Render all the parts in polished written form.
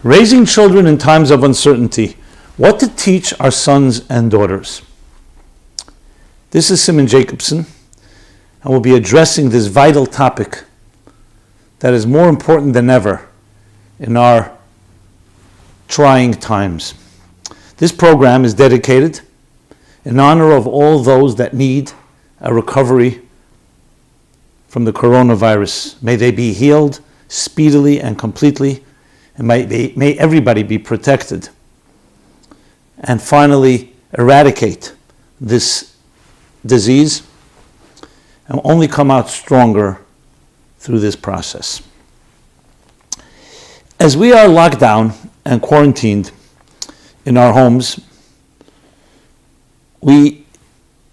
Raising children in times of uncertainty. What to teach our sons and daughters. This is Rabbi Jacobson, and we'll be addressing this vital topic that is more important than ever in our trying times. This program is dedicated in honor of all those that need a recovery from the coronavirus. May they be healed speedily and completely, and may everybody be protected. And finally, eradicate this disease and only come out stronger through this process. As we are locked down and quarantined in our homes,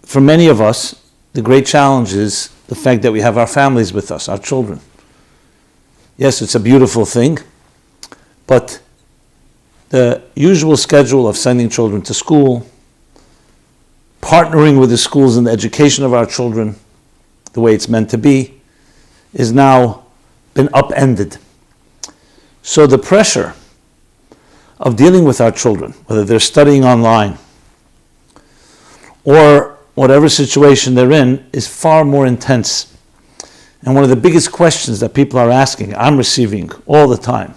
for many of us, the great challenge is the fact that we have our families with us, our children. Yes, it's a beautiful thing, but the usual schedule of sending children to school, partnering with the schools in the education of our children, the way it's meant to be, is now been upended. So the pressure of dealing with our children, whether they're studying online or whatever situation they're in, is far more intense. And one of the biggest questions that people are asking, I'm receiving all the time,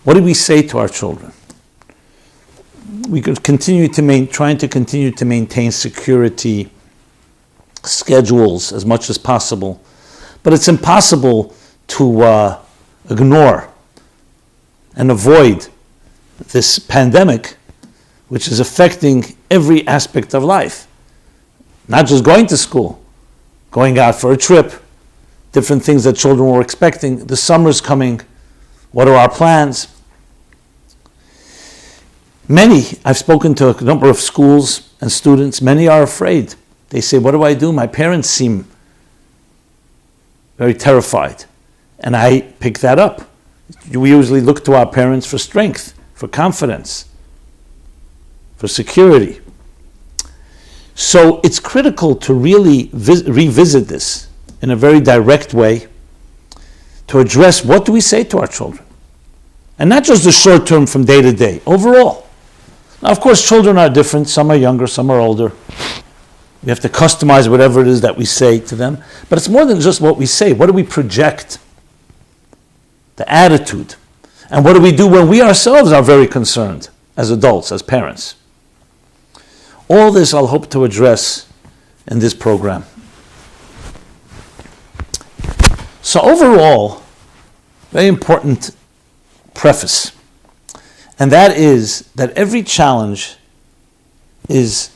what do we say to our children? We could trying to continue to maintain security schedules as much as possible, but it's impossible to ignore and avoid this pandemic, which is affecting every aspect of life. Not just going to school, going out for a trip, different things that children were expecting. The summer's coming. What are our plans? I've spoken to a number of schools and students, many are afraid. They say, what do I do? My parents seem very terrified. And I pick that up. We usually look to our parents for strength, for confidence, for security. So it's critical to really revisit this in a very direct way, to address what do we say to our children. And not just the short term from day to day, overall. Now, of course, children are different. Some are younger, some are older. We have to customize whatever it is that we say to them. But it's more than just what we say. What do we project? The attitude. And what do we do when we ourselves are very concerned as adults, as parents? All this I'll hope to address in this program. So overall, very important preface. And that is that every challenge is,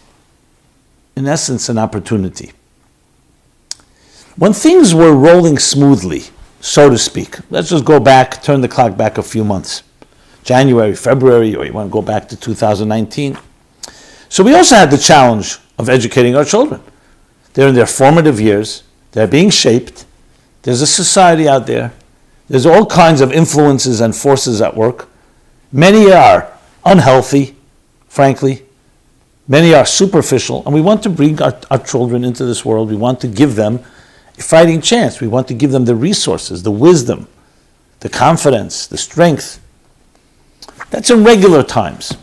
in essence, an opportunity. When things were rolling smoothly, so to speak, let's just go back, turn the clock back a few months. January, February, or you want to go back to 2019. So we also had the challenge of educating our children. They're in their formative years. They're being shaped. There's a society out there. There's all kinds of influences and forces at work. Many are unhealthy, frankly. Many are superficial. And we want to bring our children into this world. We want to give them a fighting chance. We want to give them the resources, the wisdom, the confidence, the strength. That's in regular times.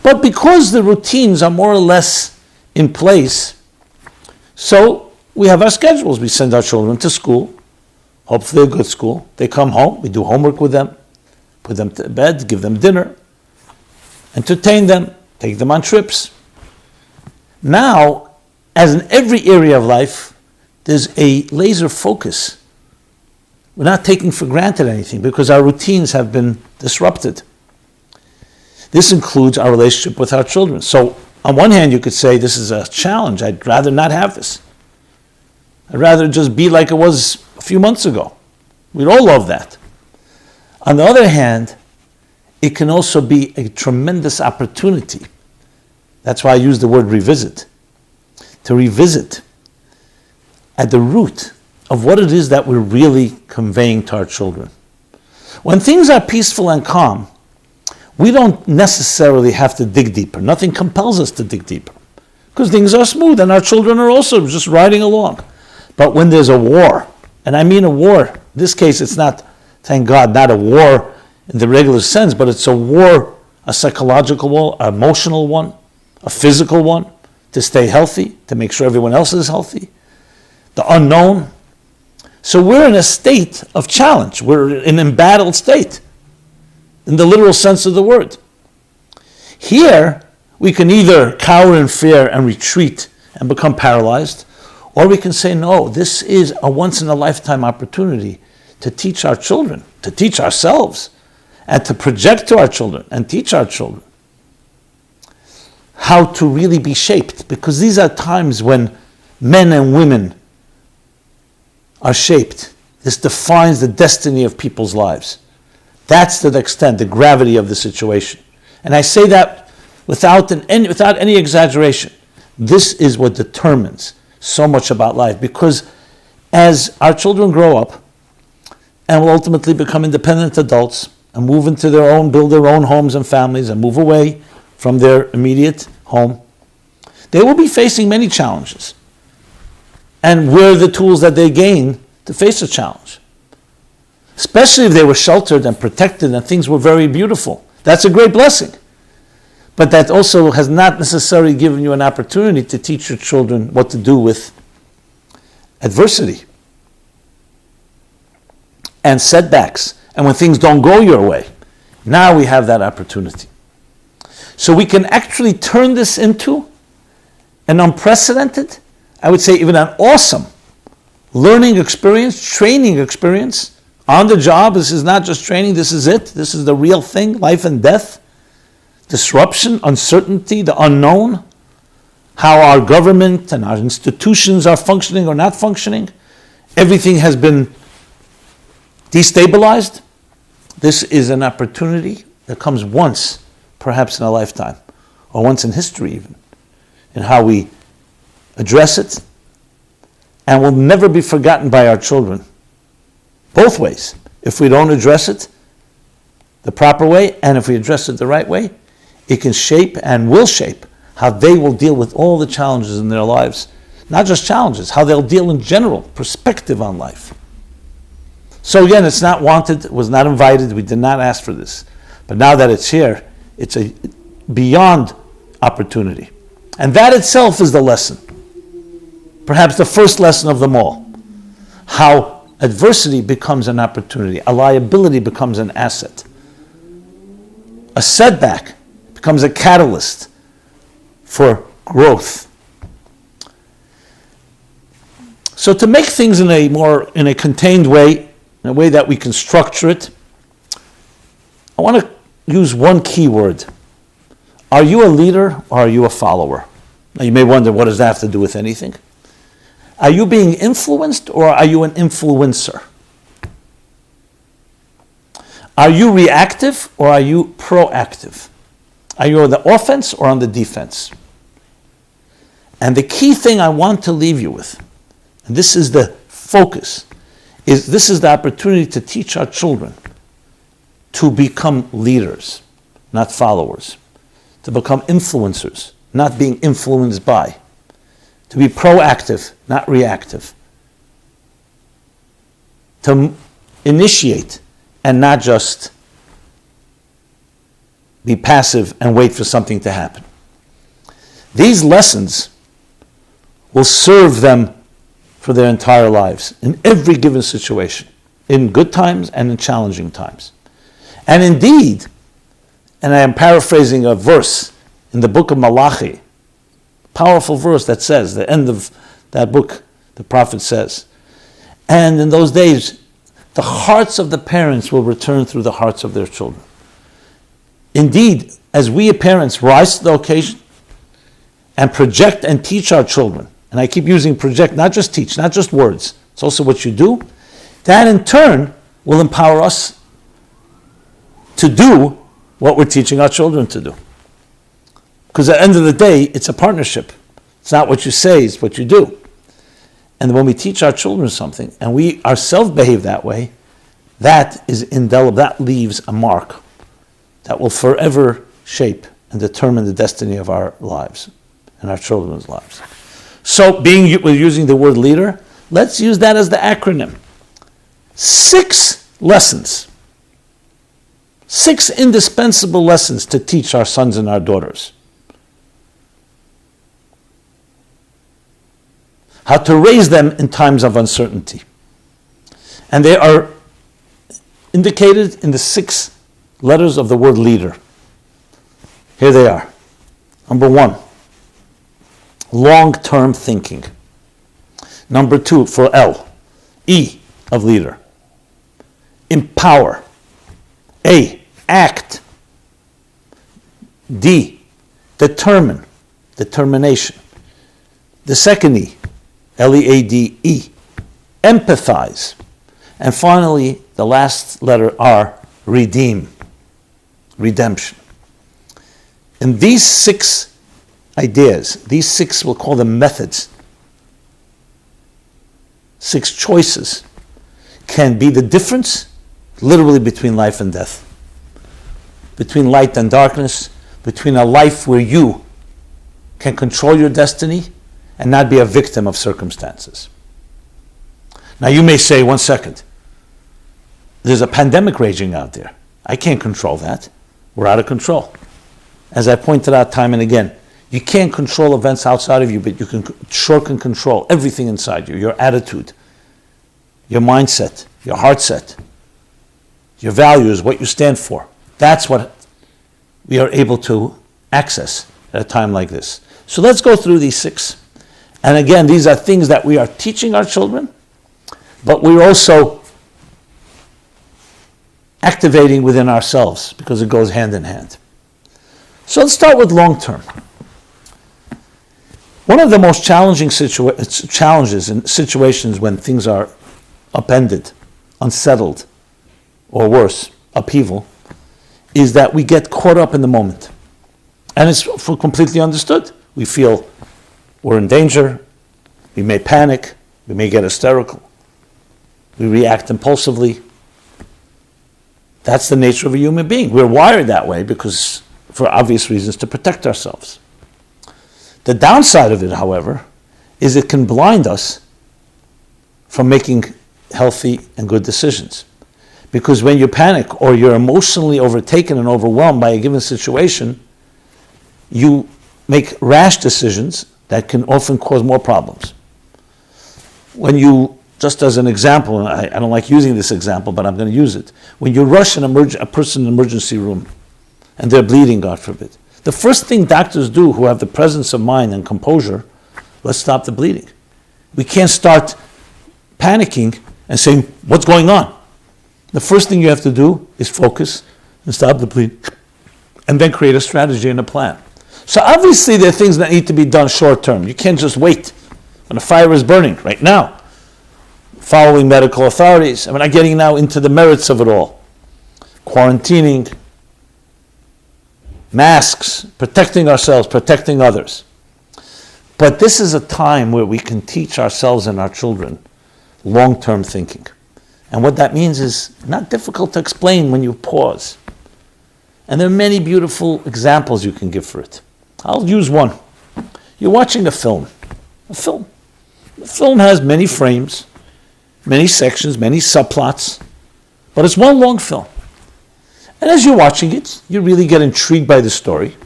But because the routines are more or less in place, so we have our schedules. We send our children to school, hopefully a good school. They come home, we do homework with them, put them to bed, give them dinner, entertain them, take them on trips. Now, as in every area of life, there's a laser focus. We're not taking for granted anything because our routines have been disrupted. This includes our relationship with our children. So on one hand, you could say this is a challenge. I'd rather not have this. I'd rather just be like it was a few months ago. We'd all love that. On the other hand, it can also be a tremendous opportunity. That's why I use the word revisit. To revisit at the root of what it is that we're really conveying to our children. When things are peaceful and calm, we don't necessarily have to dig deeper. Nothing compels us to dig deeper because things are smooth and our children are also just riding along. But when there's a war, and I mean a war, in this case it's not, thank God, not a war in the regular sense, but it's a war, a psychological one, an emotional one, a physical one, to stay healthy, to make sure everyone else is healthy, the unknown. So we're in a state of challenge. We're in an embattled state, in the literal sense of the word. Here, we can either cower in fear and retreat and become paralyzed, or we can say, no, this is a once-in-a-lifetime opportunity to teach our children, to teach ourselves, and to project to our children and teach our children how to really be shaped, because these are times when men and women are shaped. This defines the destiny of people's lives. That's to the extent, the gravity of the situation. And I say that without any exaggeration. This is what determines so much about life, because as our children grow up and will ultimately become independent adults and move into their own, build their own homes and families and move away from their immediate home, they will be facing many challenges. And we're the tools that they gain to face a challenge. Especially if they were sheltered and protected and things were very beautiful. That's a great blessing. But that also has not necessarily given you an opportunity to teach your children what to do with adversity and setbacks. And when things don't go your way, now we have that opportunity. So we can actually turn this into an unprecedented, I would say even an awesome learning experience, training experience, on the job. This is not just training, this is it. This is the real thing, life and death, disruption, uncertainty, the unknown, how our government and our institutions are functioning or not functioning. Everything has been destabilized. This is an opportunity that comes once, perhaps in a lifetime, or once in history even, in how we address it, and will never be forgotten by our children. Both ways. If we don't address it the proper way, and if we address it the right way, it can shape and will shape how they will deal with all the challenges in their lives. Not just challenges, how they'll deal in general, perspective on life. So again, it's not wanted, it was not invited, we did not ask for this. But now that it's here, it's a beyond opportunity. And that itself is the lesson. Perhaps the first lesson of them all. How adversity becomes an opportunity. A liability becomes an asset. A setback becomes a catalyst for growth. So to make things in a contained way, in a way that we can structure it, I want to use one key word. Are you a leader or are you a follower? Now you may wonder, what does that have to do with anything? Are you being influenced or are you an influencer? Are you reactive or are you proactive? Are you on the offense or on the defense? And the key thing I want to leave you with, and this is the focus, is this is the opportunity to teach our children to become leaders, not followers, to become influencers, not being influenced by, to be proactive, not reactive, to initiate and not just be passive and wait for something to happen. These lessons will serve them for their entire lives, in every given situation, in good times and in challenging times. And indeed, and I am paraphrasing a verse in the book of Malachi, powerful verse that says, the end of that book, the prophet says, and in those days, the hearts of the parents will return through the hearts of their children. Indeed, as we parents rise to the occasion and project and teach our children, and I keep using project, not just teach, not just words, it's also what you do, that in turn will empower us to do what we're teaching our children to do. Because at the end of the day, it's a partnership. It's not what you say, it's what you do. And when we teach our children something, and we ourselves behave that way, that is indelible, that leaves a mark that will forever shape and determine the destiny of our lives and our children's lives. So, we're using the word leader, let's use that as the acronym. 6 lessons 6 indispensable lessons to teach our sons and our daughters. How to raise them in times of uncertainty. And they are indicated in the 6 letters of the word leader. Here they are. Number 1, long-term thinking. Number 2, for L, E of leader. Empower. A, act. D, determine, determination. The second E, L.E.A.D.E, empathize. And finally, the last letter R, redeem, redemption. And these 6 ideas, these 6, we'll call them methods, 6 choices, can be the difference literally between life and death, between light and darkness, between a life where you can control your destiny and not be a victim of circumstances. Now you may say, 1 second, there's a pandemic raging out there. I can't control that. We're out of control. As I pointed out time and again, you can't control events outside of you, but you can control everything inside you, your attitude, your mindset, your heart set, your values, what you stand for. That's what we are able to access at a time like this. So let's go through these 6. And again, these are things that we are teaching our children, but we're also activating within ourselves because it goes hand in hand. So let's start with long term. One of the most challenging challenges in situations when things are upended, unsettled, or worse, upheaval, is that we get caught up in the moment. And it's completely understood. We feel we're in danger, we may panic, we may get hysterical, we react impulsively. That's the nature of a human being. We're wired that way because, for obvious reasons, to protect ourselves. The downside of it, however, is it can blind us from making healthy and good decisions. Because when you panic or you're emotionally overtaken and overwhelmed by a given situation, you make rash decisions that can often cause more problems. When you, just as an example, and I don't like using this example, but I'm going to use it. When you rush a person in an emergency room and they're bleeding, God forbid, the first thing doctors do who have the presence of mind and composure, let's stop the bleeding. We can't start panicking and saying, what's going on? The first thing you have to do is focus and stop the bleeding and then create a strategy and a plan. So obviously there are things that need to be done short term. You can't just wait when a fire is burning right now, following medical authorities. And we're not getting now into the merits of it all. Quarantining, masks, protecting ourselves, protecting others. But this is a time where we can teach ourselves and our children long-term thinking. And what that means is not difficult to explain when you pause. And there are many beautiful examples you can give for it. I'll use one. You're watching a film. A film. The film has many frames, many sections, many subplots, but it's one long film. And as you're watching it, you really get intrigued by the story,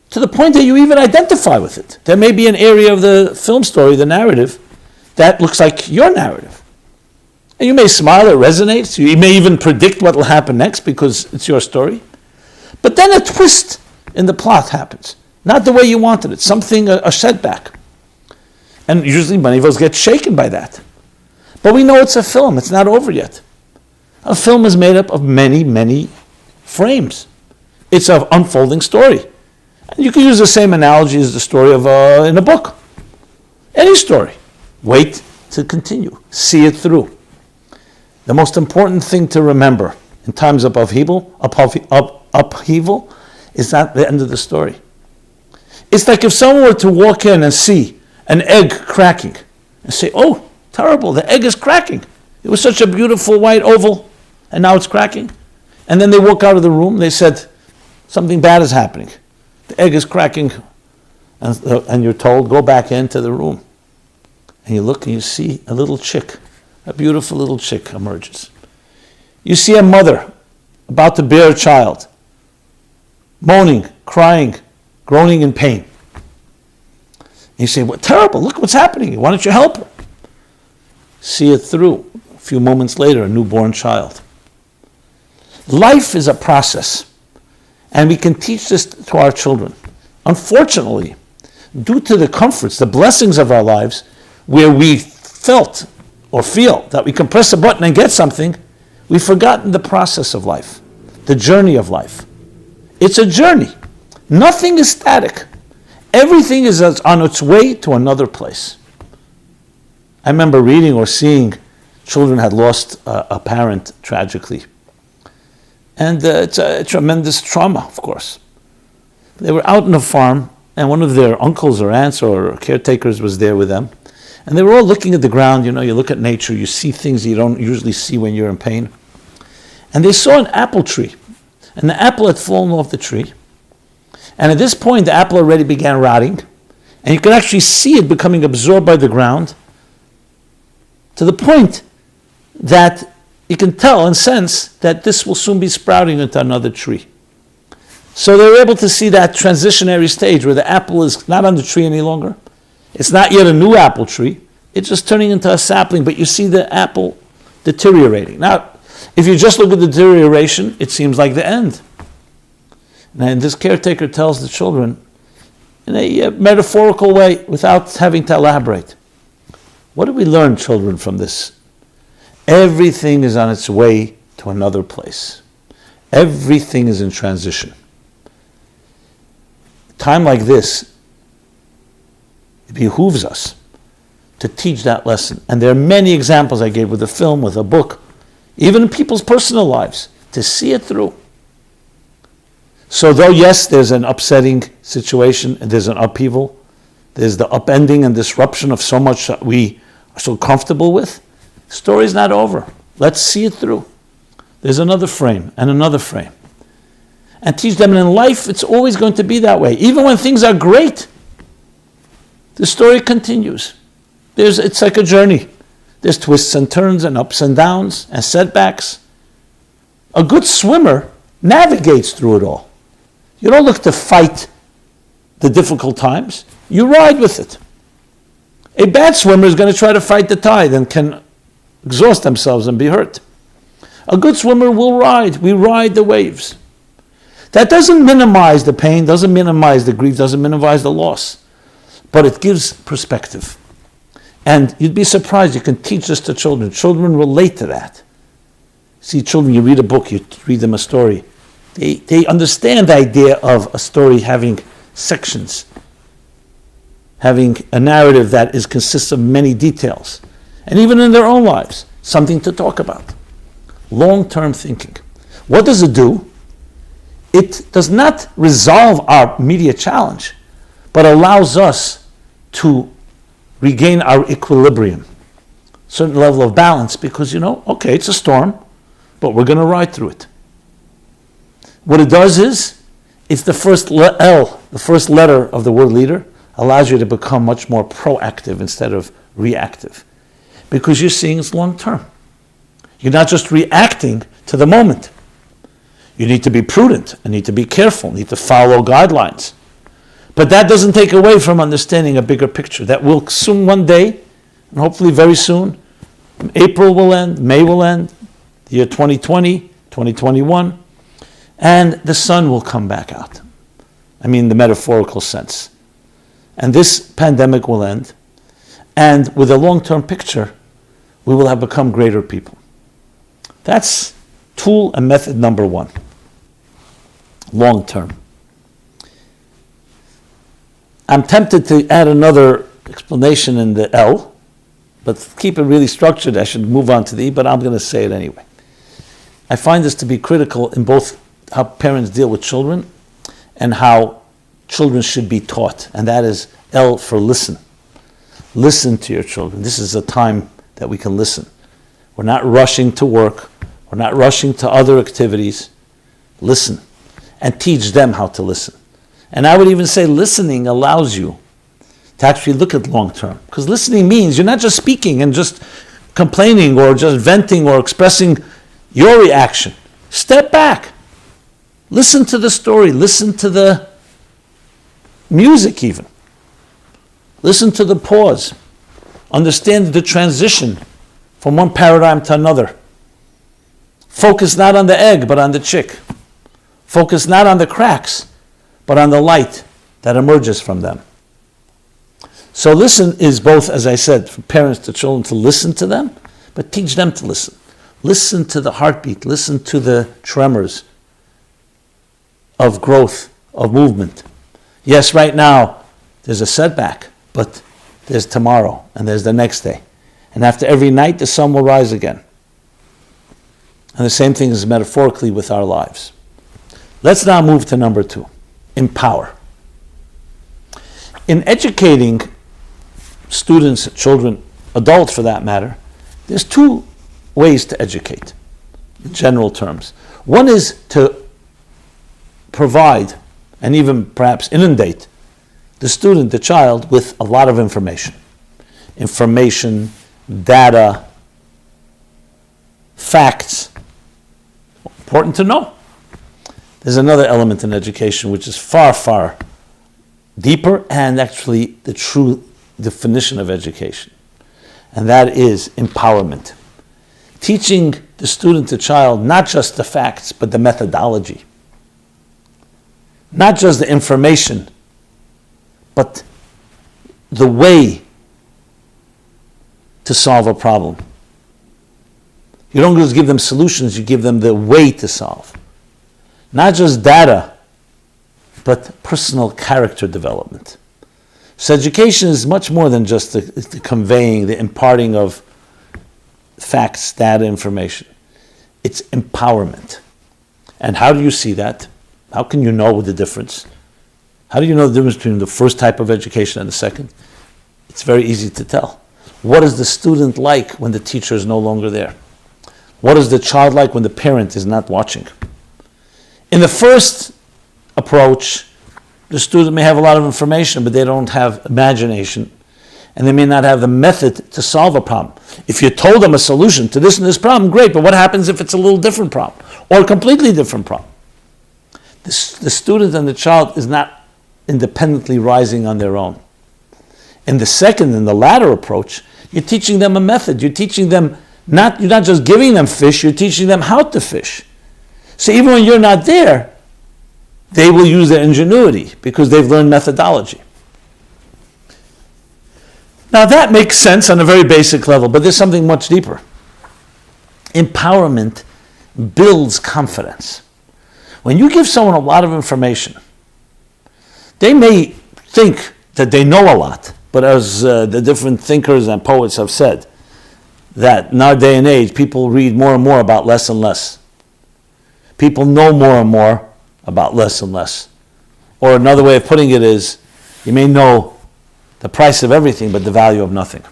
to the point that you even identify with it. There may be an area of the film story, the narrative, that looks like your narrative. And you may smile, it resonates. You may even predict what will happen next because it's your story. But then a twist in the plot happens. Not the way you wanted it, something, a setback. And usually many of us get shaken by that. But we know it's a film, it's not over yet. A film is made up of many, many frames. It's an unfolding story. And you can use the same analogy as the story of in a book. Any story. Wait to continue. See it through. The most important thing to remember in times of upheaval is not the end of the story. It's like if someone were to walk in and see an egg cracking and say, oh, terrible, the egg is cracking. It was such a beautiful white oval and now it's cracking. And then they walk out of the room, they said, something bad is happening. The egg is cracking. And you're told, go back into the room. And you look and you see a little chick, a beautiful little chick emerges. You see a mother about to bear a child, moaning, crying, groaning in pain. And you say, "What terrible, look what's happening. Why don't you help her?" See it through. A few moments later, a newborn child. Life is a process, and we can teach this to our children. Unfortunately, due to the comforts, the blessings of our lives, where we felt or feel that we can press a button and get something, we've forgotten the process of life, the journey of life. It's a journey. Nothing is static. Everything is on its way to another place. I remember reading or seeing children had lost a parent tragically. And it's a tremendous trauma, of course. They were out on a farm, and one of their uncles or aunts or caretakers was there with them. And they were all looking at the ground. You know, you look at nature, you see things you don't usually see when you're in pain. And they saw an apple tree, and the apple had fallen off the tree. And at this point, the apple already began rotting, and you could actually see it becoming absorbed by the ground, to the point that you can tell and sense that this will soon be sprouting into another tree. So they were able to see that transitionary stage where the apple is not on the tree any longer. It's not yet a new apple tree. It's just turning into a sapling, but you see the apple deteriorating. Now, if you just look at the deterioration, it seems like the end. And this caretaker tells the children in a metaphorical way without having to elaborate. What do we learn, children, from this? Everything is on its way to another place. Everything is in transition. Time like this, it behooves us to teach that lesson. And there are many examples I gave with a film, with a book, even in people's personal lives, to see it through. So though, yes, there's an upsetting situation, and there's an upheaval, there's the upending and disruption of so much that we are so comfortable with, the story's not over. Let's see it through. There's another frame and another frame. And teach them, and in life, it's always going to be that way. Even when things are great, the story continues. It's like a journey. There's twists and turns and ups and downs and setbacks. A good swimmer navigates through it all. You don't look to fight the difficult times. You ride with it. A bad swimmer is going to try to fight the tide and can exhaust themselves and be hurt. A good swimmer will ride. We ride the waves. That doesn't minimize the pain, doesn't minimize the grief, doesn't minimize the loss, but it gives perspective. And you'd be surprised, you can teach this to children. Children relate to that. See, children, you read a book, you read them a story. They understand the idea of a story having sections, having a narrative that consists of many details. And even in their own lives, something to talk about. Long-term thinking. What does it do? It does not resolve our immediate challenge, but allows us to regain our equilibrium, certain level of balance, because, okay, it's a storm, but we're going to ride through it. What it does is, it's the first L, the first letter of the word leader, allows you to become much more proactive instead of reactive, because you're seeing it's long term. You're not just reacting to the moment. You need to be prudent, and need to be careful, need to follow guidelines. But that doesn't take away from understanding a bigger picture that will soon, one day, and hopefully very soon, April will end, May will end, the year 2020, 2021, and the sun will come back out. I mean the metaphorical sense. And this pandemic will end, and with a long-term picture, we will have become greater people. That's tool and method number one. Long term. I'm tempted to add another explanation in the L, but keep it really structured. I should move on to the E, but I'm going to say it anyway. I find this to be critical in both how parents deal with children and how children should be taught, and that is L for listen. Listen to your children. This is a time that we can listen. We're not rushing to work. We're not rushing to other activities. Listen. And teach them how to listen. And I would even say listening allows you to actually look at long term. Because listening means you're not just speaking and just complaining or just venting or expressing your reaction. Step back. Listen to the story. Listen to the music even. Listen to the pause. Understand the transition from one paradigm to another. Focus not on the egg, but on the chick. Focus not on the cracks, but on the light that emerges from them. So listen is both, as I said, for parents to children to listen to them, but teach them to listen. Listen to the heartbeat. Listen to the tremors of growth, of movement. Yes, right now, there's a setback, but there's tomorrow, and there's the next day. And after every night, the sun will rise again. And the same thing is metaphorically with our lives. Let's now move to number 2, empower. In educating students, children, adults for that matter, there's 2 ways to educate, in general terms. One is to provide, and even perhaps inundate, the student, the child, with a lot of information. Information, data, facts. Important to know. There's another element in education which is far, far deeper and actually the true definition of education. And that is empowerment. Teaching the student, the child, not just the facts, but the methodology. Not just the information, but the way to solve a problem. You don't just give them solutions, you give them the way to solve. Not just data, but personal character development. So education is much more than just the conveying, the imparting of facts, data, information. It's empowerment. And how do you see that? How can you know the difference? How do you know the difference between the first type of education and the second? It's very easy to tell. What is the student like when the teacher is no longer there? What is the child like when the parent is not watching? In the first approach, the student may have a lot of information, but they don't have imagination, and they may not have the method to solve a problem. If you told them a solution to this and this problem, great, but what happens if it's a little different problem, or a completely different problem? The student and the child is not independently rising on their own. In the second and the latter approach, you're teaching them a method. You're teaching them you're not just giving them fish, you're teaching them how to fish. So even when you're not there, they will use their ingenuity because they've learned methodology. Now that makes sense on a very basic level, but there's something much deeper. Empowerment builds confidence. When you give someone a lot of information, they may think that they know a lot, but as the different thinkers and poets have said, that in our day and age, people read more and more about less and less. People know more and more about less and less. Or another way of putting it is, you may know the price of everything, but the value of nothing.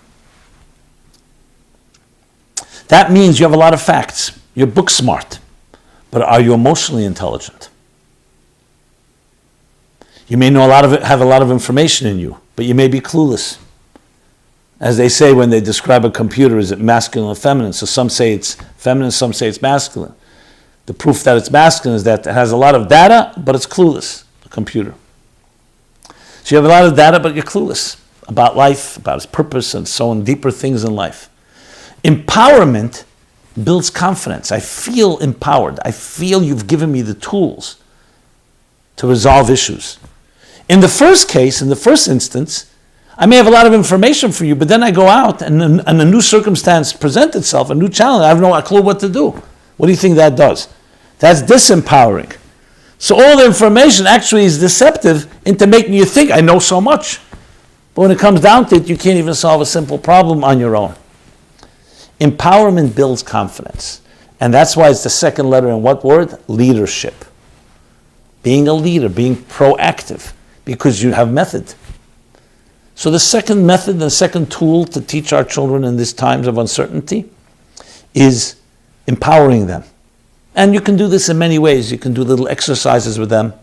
That means you have a lot of facts. You're book smart, but are you emotionally intelligent? You may know have a lot of information in you, but you may be clueless. As they say when they describe a computer, is it masculine or feminine? So some say it's feminine, some say it's masculine. The proof that it's masculine is that it has a lot of data, but it's clueless, a computer. So you have a lot of data, but you're clueless about life, about its purpose, and so on, deeper things in life. Empowerment builds confidence. I feel empowered. I feel you've given me the tools to resolve issues. In the first case, in the first instance, I may have a lot of information for you, but then I go out and a new circumstance presents itself, a new challenge. I have no clue what to do. What do you think that does? That's disempowering. So all the information actually is deceptive into making you think, I know so much. But when it comes down to it, you can't even solve a simple problem on your own. Empowerment builds confidence. And that's why it's the second letter in what word? Leadership. Being a leader, being proactive, because you have method. So the second method, the second tool to teach our children in these times of uncertainty is empowering them. And you can do this in many ways. You can do little exercises with them.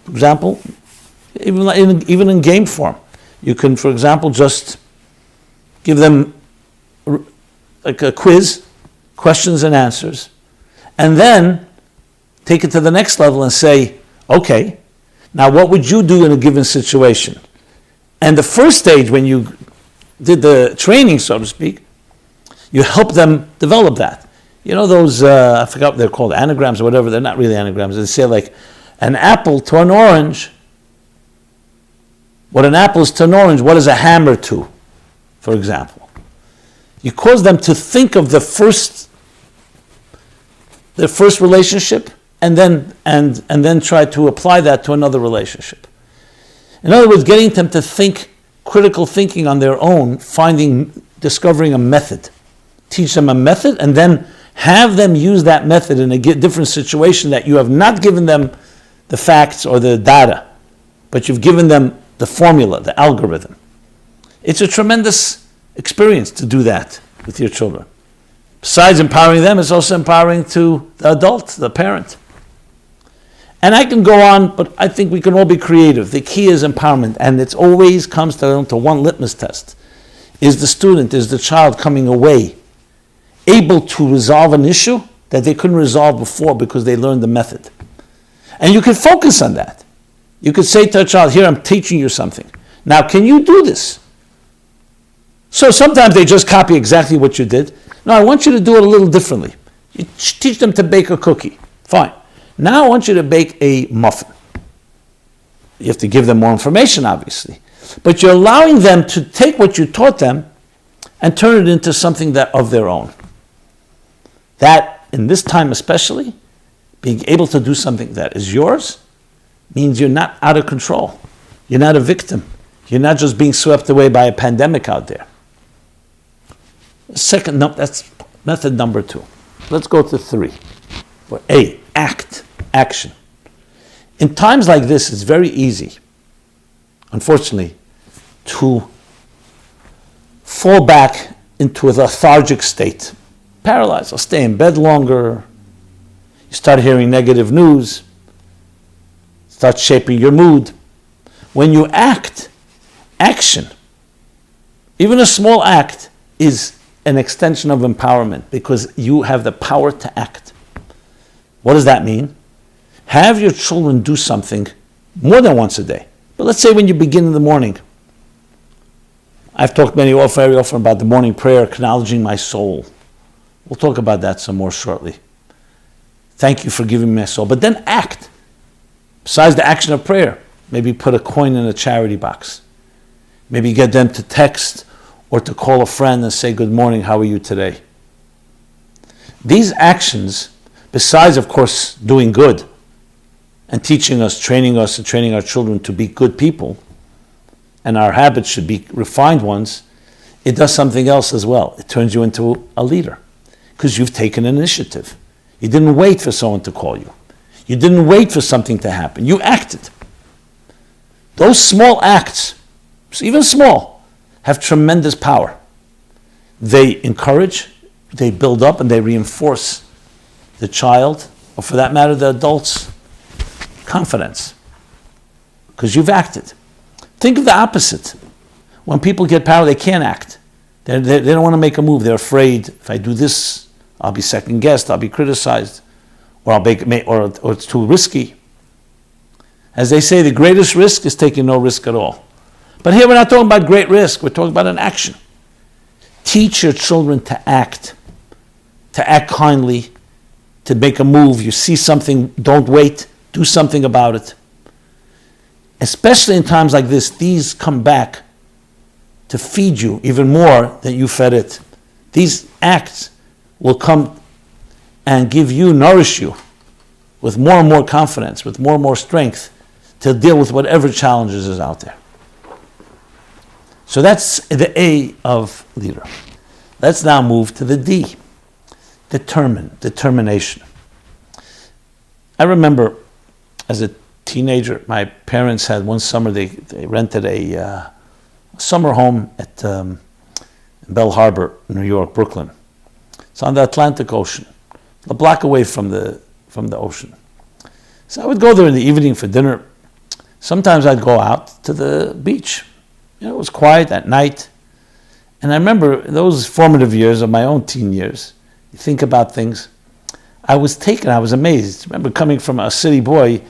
For example, even in game form. You can, for example, just give them like a quiz, questions and answers, And then take it to the next level and say, okay, now what would you do in a given situation? And the first stage, when you did the training, so to speak, you help them develop that. You know those, I forgot what they're called, anagrams or whatever. They're not really anagrams. They say like an apple to an orange. What an apple is to an orange, what is a hammer to, for example? You cause them to think of their first relationship and then try to apply that to another relationship. In other words, getting them to think critical thinking on their own, discovering a method. Teach them a method and then have them use that method in a different situation that you have not given them the facts or the data, but you've given them the formula, the algorithm. It's a tremendous experience to do that with your children. Besides empowering them, it's also empowering to the adult, the parent. And I can go on, but I think we can all be creative. The key is empowerment, and it always comes down to one litmus test. Is the student, is the child coming away able to resolve an issue that they couldn't resolve before because they learned the method? And you can focus on that. You could say to a child, here, I'm teaching you something. Now, can you do this? So sometimes they just copy exactly what you did. No, I want you to do it a little differently. You teach them to bake a cookie. Fine. Now I want you to bake a muffin. You have to give them more information, obviously. But you're allowing them to take what you taught them and turn it into something of their own. That, in this time especially, being able to do something that is yours means you're not out of control. You're not a victim. You're not just being swept away by a pandemic out there. That's method number 2. Let's go to 3. For A, action. In times like this, it's very easy, unfortunately, to fall back into a lethargic state. Paralyzed. I'll stay in bed longer. You start hearing negative news. Start shaping your mood. When you action, even a small act, is an extension of empowerment because you have the power to act. What does that mean? Have your children do something more than once a day. But let's say when you begin in the morning. I've talked very often about the morning prayer, acknowledging my soul. We'll talk about that some more shortly. Thank you for giving me my soul. But then act. Besides the action of prayer, maybe put a coin in a charity box. Maybe get them to text or to call a friend and say, good morning, how are you today? These actions, besides, of course, doing good and teaching us, training us, and training our children to be good people, and our habits should be refined ones, it does something else as well. It turns you into a leader because you've taken initiative. You didn't wait for someone to call you. You didn't wait for something to happen. You acted. Those small acts, even small, have tremendous power. They encourage, they build up, and they reinforce the child, or for that matter, the adult's confidence. Because you've acted. Think of the opposite. When people get power, they can't act. They don't want to make a move. They're afraid, if I do this, I'll be second guessed, I'll be criticized, or or it's too risky. As they say, the greatest risk is taking no risk at all. But here we're not talking about great risk, we're talking about an action. Teach your children to act kindly, to make a move. You see something, don't wait, do something about it. Especially in times like this, these come back to feed you even more than you fed it. These acts will come and nourish you with more and more confidence, with more and more strength to deal with whatever challenges is out there. So that's the A of leader. Let's now move to the D. Determination. I remember as a teenager, my parents had one summer, they rented a summer home at Bell Harbor, New York, Brooklyn. It's on the Atlantic Ocean, a block away from the ocean. So I would go there in the evening for dinner. Sometimes I'd go out to the beach. It was quiet at night. And I remember those formative years of my own teen years, you think about things. I was amazed. I remember coming from a city boy,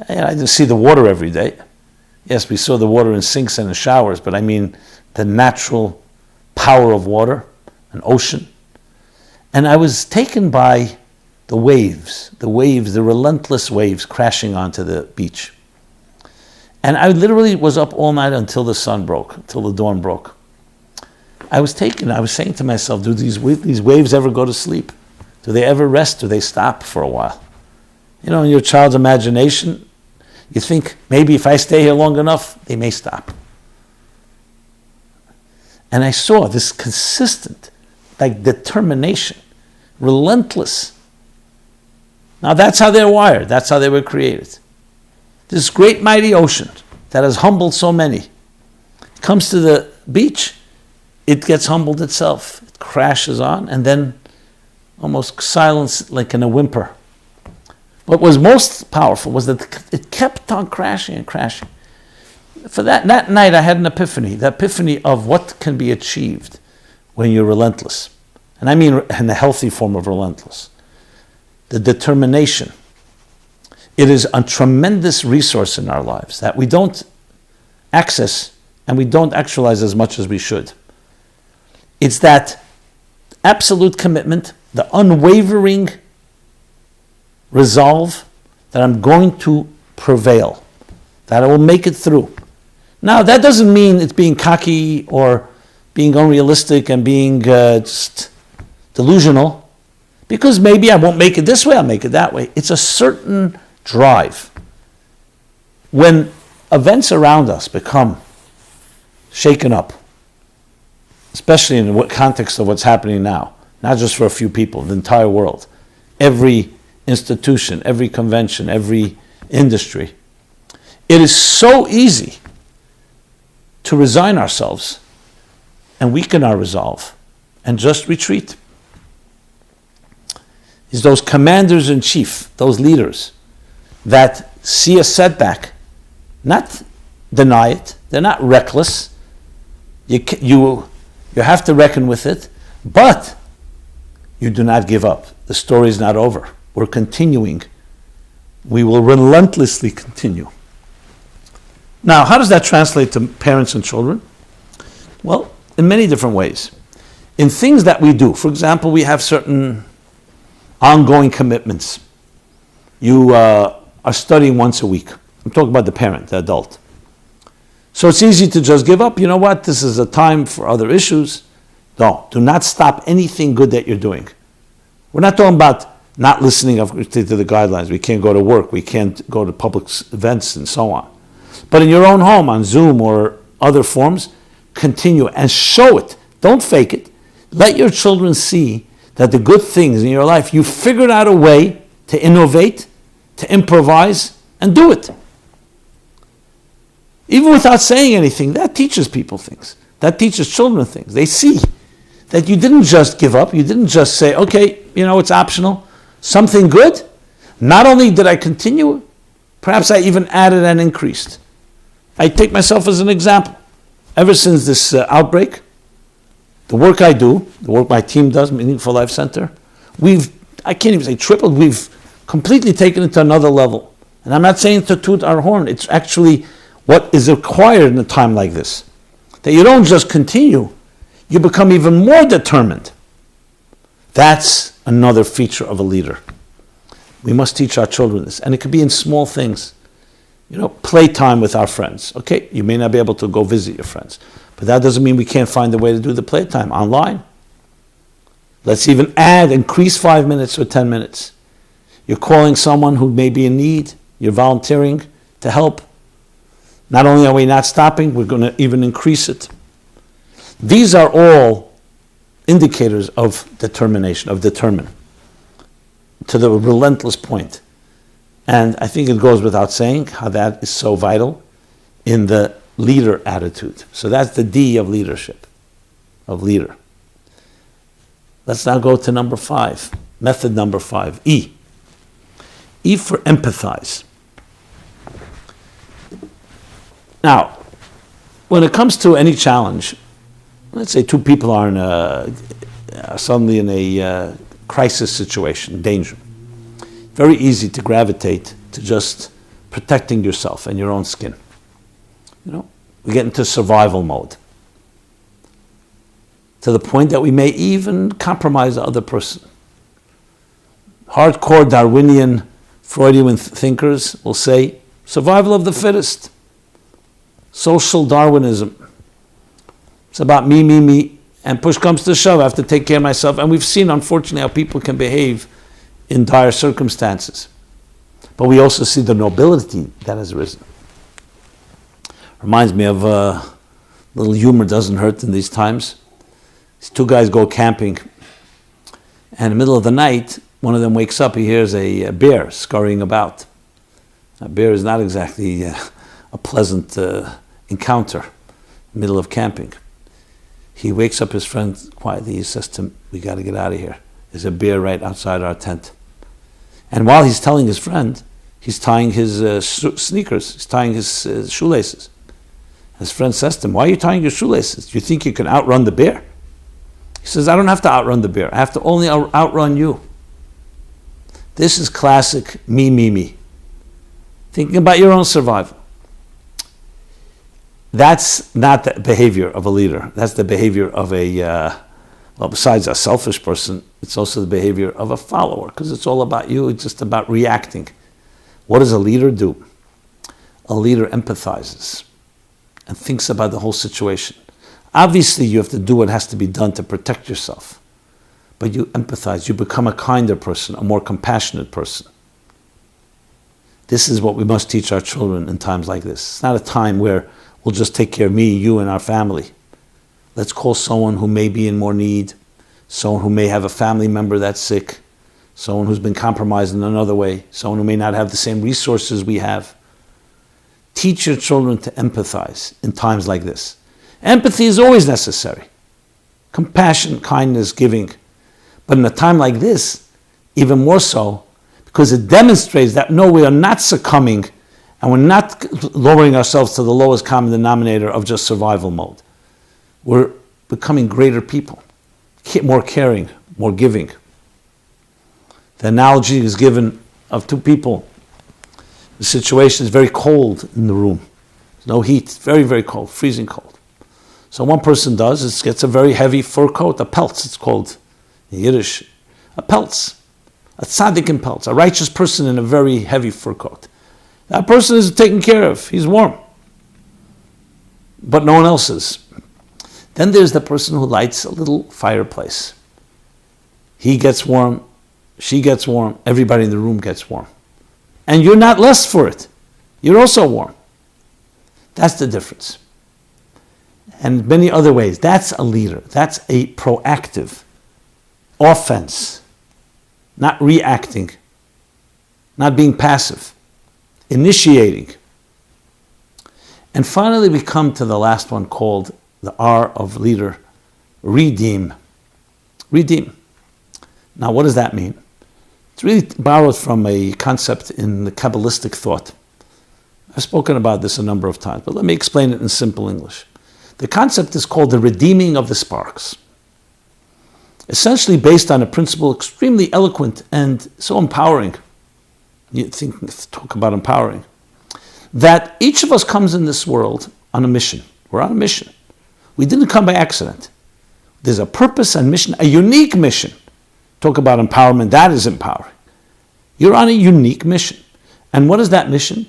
and I didn't see the water every day. Yes, we saw the water in sinks and in showers, but I mean the natural power of water, an ocean. And I was taken by the waves, the relentless waves crashing onto the beach. And I literally was up all night until the sun broke, until the dawn broke. I was saying to myself, do these waves ever go to sleep? Do they ever rest? Do they stop for a while? You know, in your child's imagination, you think, maybe if I stay here long enough, they may stop. And I saw this consistent, determination, relentless. Now that's how they're wired. That's how they were created. This great mighty ocean that has humbled so many comes to the beach, it gets humbled itself. It crashes on and then almost silence like in a whimper. What was most powerful was that it kept on crashing and crashing. For that night I had an epiphany, the epiphany of what can be achieved when you're relentless. And I mean in a healthy form of relentless. The determination. It is a tremendous resource in our lives that we don't access and we don't actualize as much as we should. It's that absolute commitment, the unwavering resolve that I'm going to prevail, that I will make it through. Now, that doesn't mean it's being cocky or being unrealistic and being just delusional, because maybe I won't make it this way, I'll make it that way. It's a certain drive. When events around us become shaken up, especially in the context of what's happening now, not just for a few people, the entire world, every institution, every convention, every industry, it is so easy to resign ourselves and weaken our resolve and just retreat. It's those commanders in chief, those leaders that see a setback, not deny it, they're not reckless, you have to reckon with it, but you do not give up. The story is not over. We're continuing. We will relentlessly continue. Now, how does that translate to parents and children? Well, in many different ways. In things that we do, for example, we have certain ongoing commitments. You are studying once a week. I'm talking about the parent, the adult. So it's easy to just give up. You know what? This is a time for other issues. No, do not stop anything good that you're doing. We're not talking about not listening to the guidelines. We can't go to work. We can't go to public events and so on. But in your own home, on Zoom or other forms, continue and show it. Don't fake it. Let your children see that the good things in your life, you figured out a way to innovate, to improvise, and do it. Even without saying anything, that teaches people things. That teaches children things. They see that you didn't just give up. You didn't just say, okay, it's optional. Something good. Not only did I continue, perhaps I even added and increased. I take myself as an example. Ever since this outbreak, the work I do, the work my team does, Meaningful Life Center, I can't even say tripled, we've completely taken it to another level. And I'm not saying to toot our horn, it's actually what is required in a time like this. That you don't just continue, you become even more determined. That's another feature of a leader. We must teach our children this. And it could be in small things. Playtime with our friends. Okay, you may not be able to go visit your friends, but that doesn't mean we can't find a way to do the playtime online. Let's even increase 5 minutes or 10 minutes. You're calling someone who may be in need. You're volunteering to help. Not only are we not stopping, we're going to even increase it. These are all indicators of determination, of determine, to the relentless point. And I think it goes without saying how that is so vital in the leader attitude. So that's the D of leadership, of leader. Let's now go to number 5, method number 5, E. E for empathize. Now, when it comes to any challenge, let's say two people are suddenly in a crisis situation, danger. very easy to gravitate to just protecting yourself and your own skin. We get into survival mode to the point that we may even compromise the other person. Hardcore Darwinian, Freudian thinkers will say survival of the fittest, social Darwinism. It's about me, and push comes to shove, I have to take care of myself. And we've seen, unfortunately, how people can behave in dire circumstances. But we also see the nobility that has arisen. Reminds me of a little humor doesn't hurt in these times. These two guys go camping, and in the middle of the night, one of them wakes up, he hears a bear scurrying about. A bear is not exactly a pleasant encounter in the middle of camping. He wakes up his friend quietly, he says to him, we got to get out of here. There's a bear right outside our tent. And while he's telling his friend, he's tying his sneakers, he's tying his shoelaces. His friend says to him, why are you tying your shoelaces? Do you think you can outrun the bear? He says, I don't have to outrun the bear. I have to only outrun you. This is classic me. Thinking about your own survival. That's not the behavior of a leader. That's the behavior of besides a selfish person, it's also the behavior of a follower, because it's all about you. It's just about reacting. What does a leader do? A leader empathizes and thinks about the whole situation. Obviously, you have to do what has to be done to protect yourself. But you empathize. You become a kinder person, a more compassionate person. This is what we must teach our children in times like this. It's not a time where we'll just take care of me, you, and our family. Let's call someone who may be in more need, someone who may have a family member that's sick, someone who's been compromised in another way, someone who may not have the same resources we have. Teach your children to empathize in times like this. Empathy is always necessary. Compassion, kindness, giving. But in a time like this, even more so, because it demonstrates that no, we are not succumbing and we're not lowering ourselves to the lowest common denominator of just survival mode. We're becoming greater people, more caring, more giving. The analogy is given of two people. The situation is very cold in the room. There's no heat, very, very cold, freezing cold. So one person gets a very heavy fur coat, a peltz, it's called in Yiddish, a peltz, a tzaddik in peltz, a righteous person in a very heavy fur coat. That person is taken care of, he's warm. But no one else is. Then there's the person who lights a little fireplace. He gets warm, she gets warm, everybody in the room gets warm. And you're not less for it. You're also warm. That's the difference. And many other ways. That's a leader. That's a proactive offense. Not reacting. Not being passive. Initiating. And finally we come to the last one called the R of leader. Redeem. Redeem. Now what does that mean? It's really borrowed from a concept in the Kabbalistic thought. I've spoken about this a number of times, but let me explain it in simple English. The concept is called the redeeming of the sparks. Essentially based on a principle extremely eloquent and so empowering. Talk about empowering. That each of us comes in this world on a mission. We're on a mission. We didn't come by accident. There's a purpose and mission, a unique mission. Talk about empowerment, that is empowering. You're on a unique mission. And what is that mission?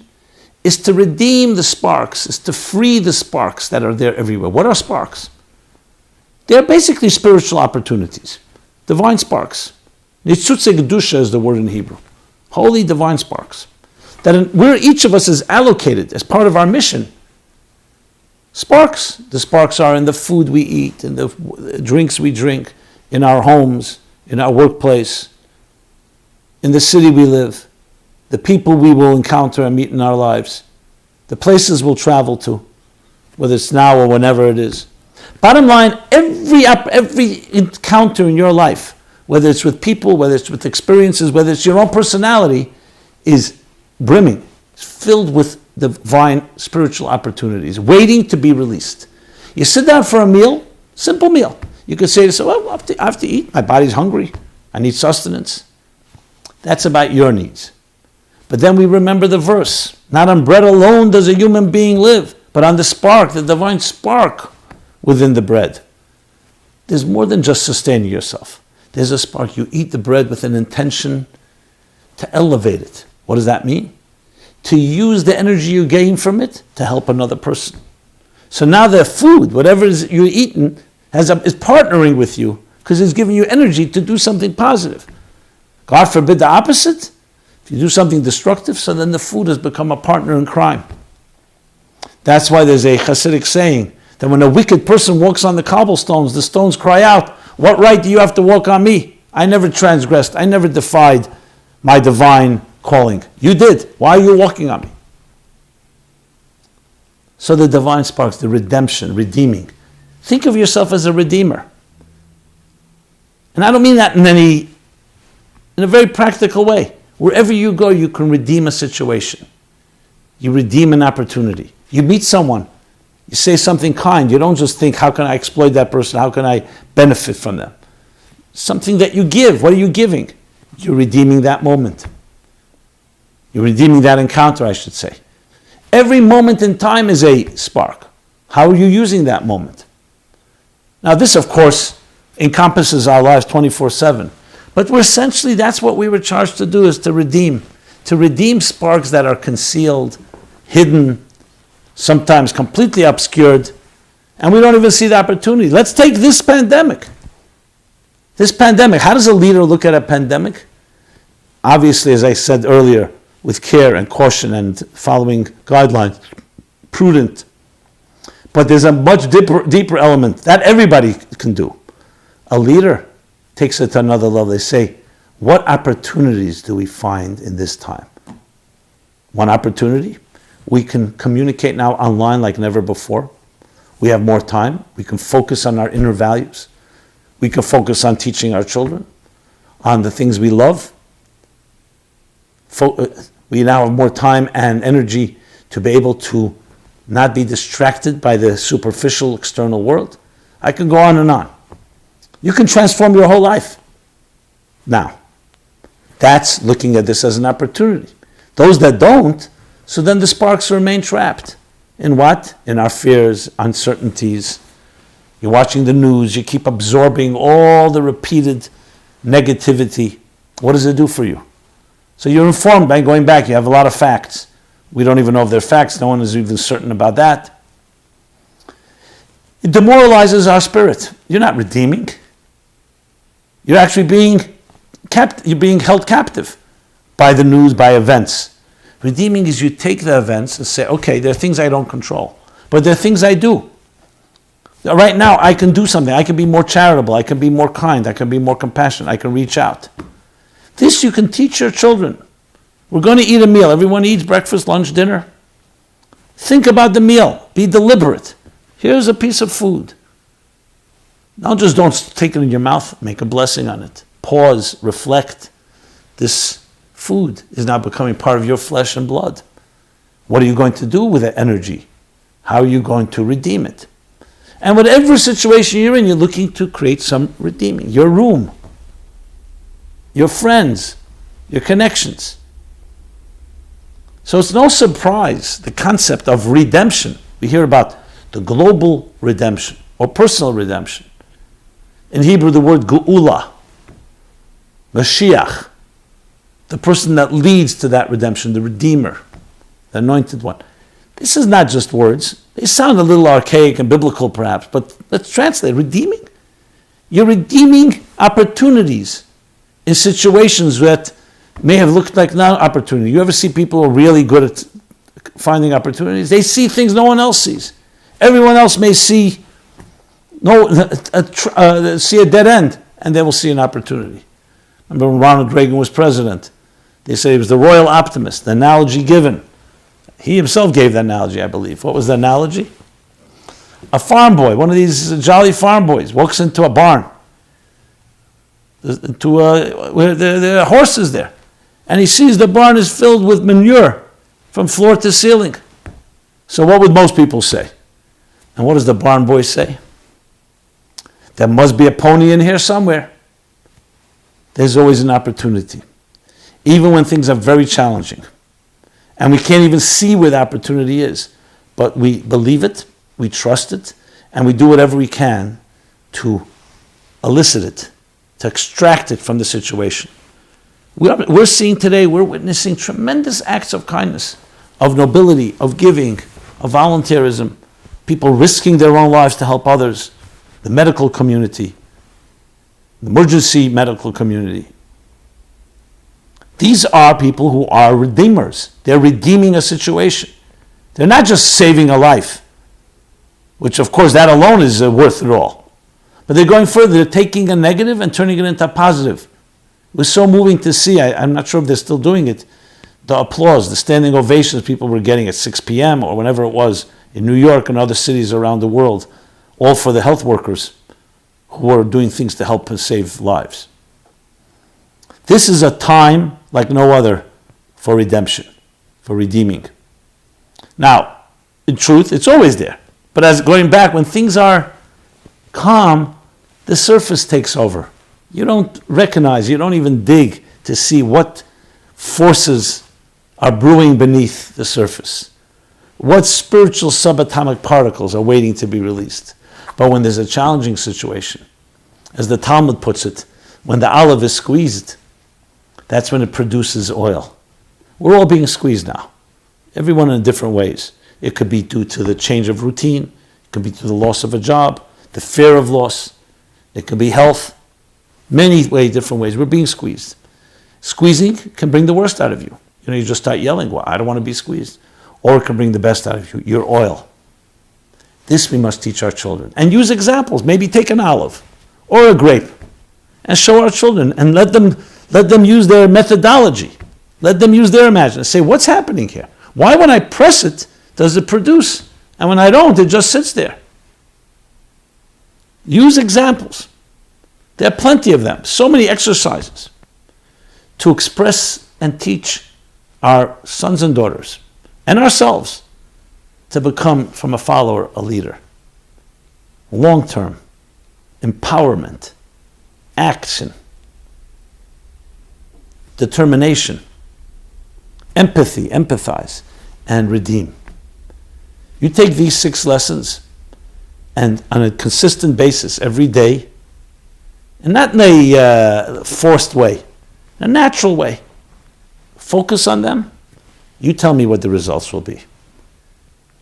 Is to redeem the sparks, is to free the sparks that are there everywhere. What are sparks? They're basically spiritual opportunities, divine sparks. Nitzutze Gedusha is the word in Hebrew. Holy divine sparks. That where each of us is allocated as part of our mission. Sparks. The sparks are in the food we eat, in the drinks we drink, in our homes, in our workplace, in the city we live, the people we will encounter and meet in our lives, the places we'll travel to, whether it's now or whenever it is. Bottom line, every encounter in your life, whether it's with people, whether it's with experiences, whether it's your own personality, is brimming, it's filled with divine spiritual opportunities, waiting to be released. You sit down for a meal, simple meal. You could say to yourself, well, I have to eat. My body's hungry. I need sustenance. That's about your needs. But then we remember the verse. Not on bread alone does a human being live, but on the spark, the divine spark within the bread. There's more than just sustaining yourself. There's a spark. You eat the bread with an intention to elevate it. What does that mean? To use the energy you gain from it to help another person. So now the food, whatever you're eating, is partnering with you because it's giving you energy to do something positive. God forbid the opposite. If you do something destructive, so then the food has become a partner in crime. That's why there's a Hasidic saying that when a wicked person walks on the cobblestones, the stones cry out, "What right do you have to walk on me? I never transgressed. I never defied my divine calling. You did. Why are you walking on me?" So the divine sparks, the redemption, redeeming. Think of yourself as a redeemer. And I don't mean that in a very practical way. Wherever you go, you can redeem a situation. You redeem an opportunity. You meet someone, you say something kind. You don't just think, how can I exploit that person? How can I benefit from them? Something that you give. What are you giving? You're redeeming that moment. You're redeeming that encounter, I should say. Every moment in time is a spark. How are you using that moment? Now this, of course, encompasses our lives 24/7. But that's what we were charged to do, is to redeem sparks that are concealed, hidden, sometimes completely obscured, and we don't even see the opportunity. Let's take this pandemic. How does a leader look at a pandemic? Obviously, as I said earlier, with care and caution and following guidelines, prudent. But there's a much deeper element that everybody can do. A leader takes it to another level. They say, what opportunities do we find in this time? One opportunity, we can communicate now online like never before. We have more time. We can focus on our inner values. We can focus on teaching our children, on the things we love. We now have more time and energy to be able to not be distracted by the superficial external world. I can go on and on. You can transform your whole life. Now, that's looking at this as an opportunity. Those that don't, so then the sparks remain trapped. In what? In our fears, uncertainties. You're watching the news, you keep absorbing all the repeated negativity. What does it do for you? So you're informed by going back. You have a lot of facts. We don't even know if they're facts. No one is even certain about that. It demoralizes our spirit. You're not redeeming. You're actually being held captive by the news, by events. Redeeming is you take the events and say, okay, there are things I don't control, but there are things I do. Right now, I can do something. I can be more charitable. I can be more kind. I can be more compassionate. I can reach out. This you can teach your children. We're going to eat a meal. Everyone eats breakfast, lunch, dinner. Think about the meal. Be deliberate. Here's a piece of food. Now don't take it in your mouth. Make a blessing on it. Pause. Reflect. This food is now becoming part of your flesh and blood. What are you going to do with that energy? How are you going to redeem it? And whatever situation you're in, you're looking to create some redeeming. Your room, your friends, your connections. So it's no surprise, the concept of redemption. We hear about the global redemption or personal redemption. In Hebrew, the word geula, Mashiach, the person that leads to that redemption, the Redeemer, the Anointed One. This is not just words. They sound a little archaic and biblical perhaps, but let's translate. Redeeming. You're redeeming opportunities in situations that may have looked like not opportunity. You ever see people who are really good at finding opportunities? They see things no one else sees. Everyone else may see a dead end, and they will see an opportunity. Remember when Ronald Reagan was president? They say he was the royal optimist, the analogy given. He himself gave that analogy, I believe. What was the analogy? A farm boy, one of these jolly farm boys, walks into a barn, where there are horses there, and he sees the barn is filled with manure from floor to ceiling. So what would most people say? And what does the barn boy say? There must be a pony in here somewhere. There's always an opportunity. even when things are very challenging. And we can't even see where the opportunity is. But we believe it, we trust it, and we do whatever we can to elicit it, to extract it from the situation. We're seeing today, we're witnessing tremendous acts of kindness, of nobility, of giving, of volunteerism, people risking their own lives to help others, the medical community, the emergency medical community. These are people who are redeemers. They're redeeming a situation. They're not just saving a life, which of course that alone is worth it all. But they're going further. They're taking a negative and turning it into a positive. It was so moving to see, I'm not sure if they're still doing it, the applause, the standing ovations people were getting at 6 p.m. or whenever it was in New York and other cities around the world, all for the health workers who are doing things to help and save lives. This is a time like no other for redemption, for redeeming. Now, in truth, it's always there. But as going back, when things are calm, the surface takes over. You don't recognize, you don't even dig to see what forces are brewing beneath the surface. What spiritual subatomic particles are waiting to be released. But when there's a challenging situation, as the Talmud puts it, when the olive is squeezed, that's when it produces oil. We're all being squeezed now, everyone in different ways. It could be due to the change of routine, it could be to the loss of a job, the fear of loss, it could be health, many different ways. We're being squeezed. Squeezing can bring the worst out of you. You just start yelling, well, I don't want to be squeezed. Or it can bring the best out of you, your oil. This we must teach our children. And use examples. Maybe take an olive or a grape and show our children and let them use their methodology. Let them use their imagination. Say, what's happening here? Why when I press it, does it produce? And when I don't, it just sits there. Use examples. There are plenty of them. So many exercises to express and teach our sons and daughters and ourselves to become from a follower a leader. Long-term empowerment, action, determination, empathy, empathize, and redeem. You take these 6 lessons and on a consistent basis every day, and not in a forced way, in a natural way, focus on them. You tell me what the results will be.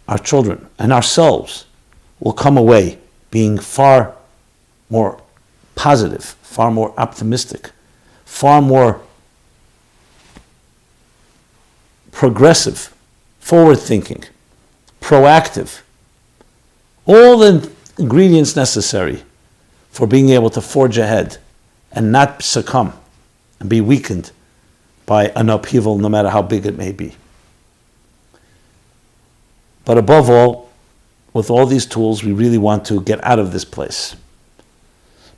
Our children and ourselves will come away being far more positive, far more optimistic, far more progressive, forward-thinking, proactive. All the ingredients necessary for being able to forge ahead and not succumb and be weakened by an upheaval, no matter how big it may be. But above all, with all these tools, we really want to get out of this place.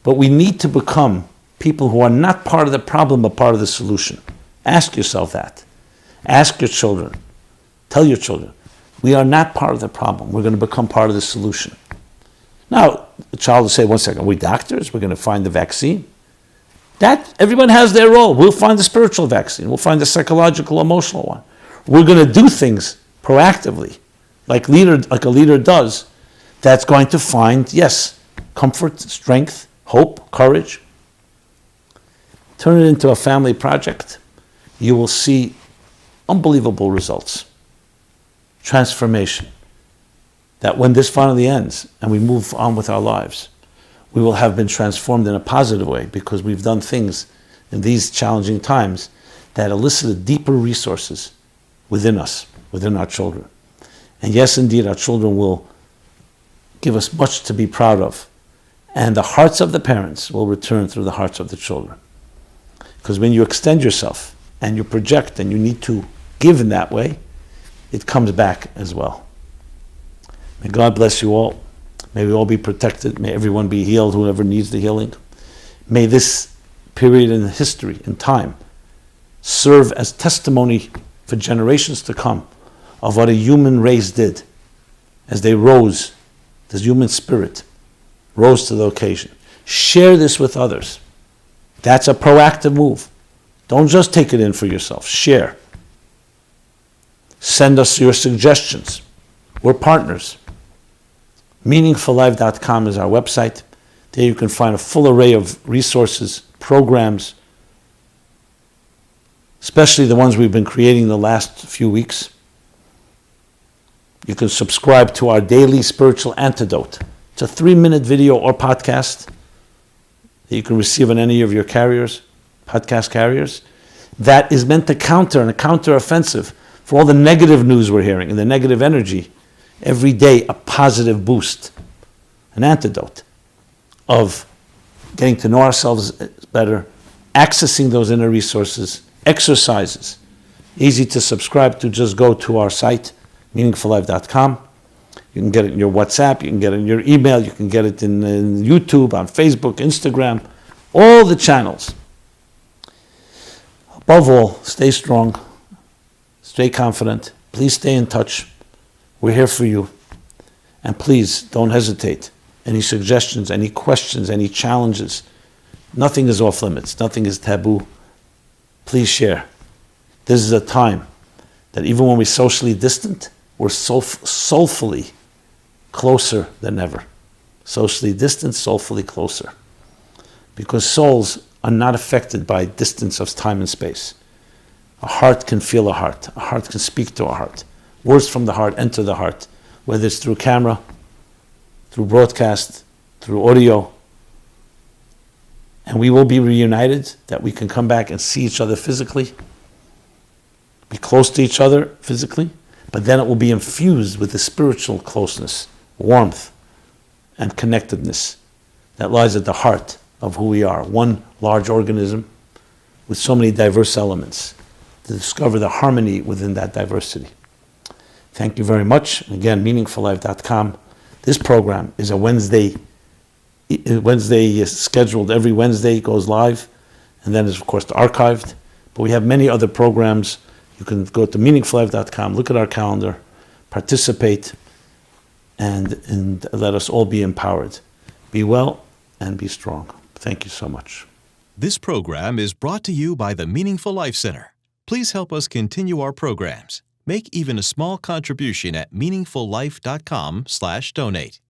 But we need to become people who are not part of the problem, but part of the solution. Ask yourself that. Ask your children. Tell your children, we are not part of the problem. We're going to become part of the solution. Now, the child will say, one second, are we doctors? We're going to find the vaccine? That, everyone has their role. We'll find the spiritual vaccine. We'll find the psychological, emotional one. We're going to do things proactively, like a leader does, that's going to find, yes, comfort, strength, hope, courage. Turn it into a family project. You will see unbelievable results. Transformation. That when this finally ends and we move on with our lives, we will have been transformed in a positive way because we've done things in these challenging times that elicited deeper resources within us, within our children. And yes, indeed, our children will give us much to be proud of. And the hearts of the parents will return through the hearts of the children. Because when you extend yourself and you project and you need to give in that way, it comes back as well. May God bless you all. May we all be protected. May everyone be healed, whoever needs the healing. May this period in history, in time, serve as testimony for generations to come of what a human race did as they rose, the human spirit rose to the occasion. Share this with others. That's a proactive move. Don't just take it in for yourself. Share. Send us your suggestions. We're partners. meaningfullife.com is our website. There you can find a full array of resources, programs, especially the ones we've been creating the last few weeks. You can subscribe to our daily spiritual antidote. It's a 3-minute video or podcast that you can receive on any of your carriers, podcast carriers, that is meant to counter and a counter-offensive for all the negative news we're hearing and the negative energy. Every day, a positive boost, an antidote of getting to know ourselves better, accessing those inner resources, exercises. Easy to subscribe to. Just go to our site, meaningfullife.com. You can get it in your WhatsApp, you can get it in your email, you can get it in YouTube, on Facebook, Instagram, all the channels. Above all, stay strong, stay confident. Please stay in touch. We're here for you. And please don't hesitate. Any suggestions, any questions, any challenges. Nothing is off limits. Nothing is taboo. Please share. This is a time that even when we're socially distant, we're soulfully closer than ever. Socially distant, soulfully closer. Because souls are not affected by distance of time and space. A heart can feel a heart. A heart can speak to a heart. Words from the heart enter the heart, whether it's through camera, through broadcast, through audio. And we will be reunited, that we can come back and see each other physically, be close to each other physically, but then it will be infused with the spiritual closeness, warmth, and connectedness that lies at the heart of who we are. One large organism with so many diverse elements, to discover the harmony within that diversity. Thank you very much. Again, meaningfullife.com. This program is a Wednesday scheduled. Every Wednesday it goes live, and then is of course archived. But we have many other programs. You can go to meaningfullife.com, look at our calendar, participate, and let us all be empowered. Be well and be strong. Thank you so much. This program is brought to you by the Meaningful Life Center. Please help us continue our programs. Make even a small contribution at meaningfullife.com/donate.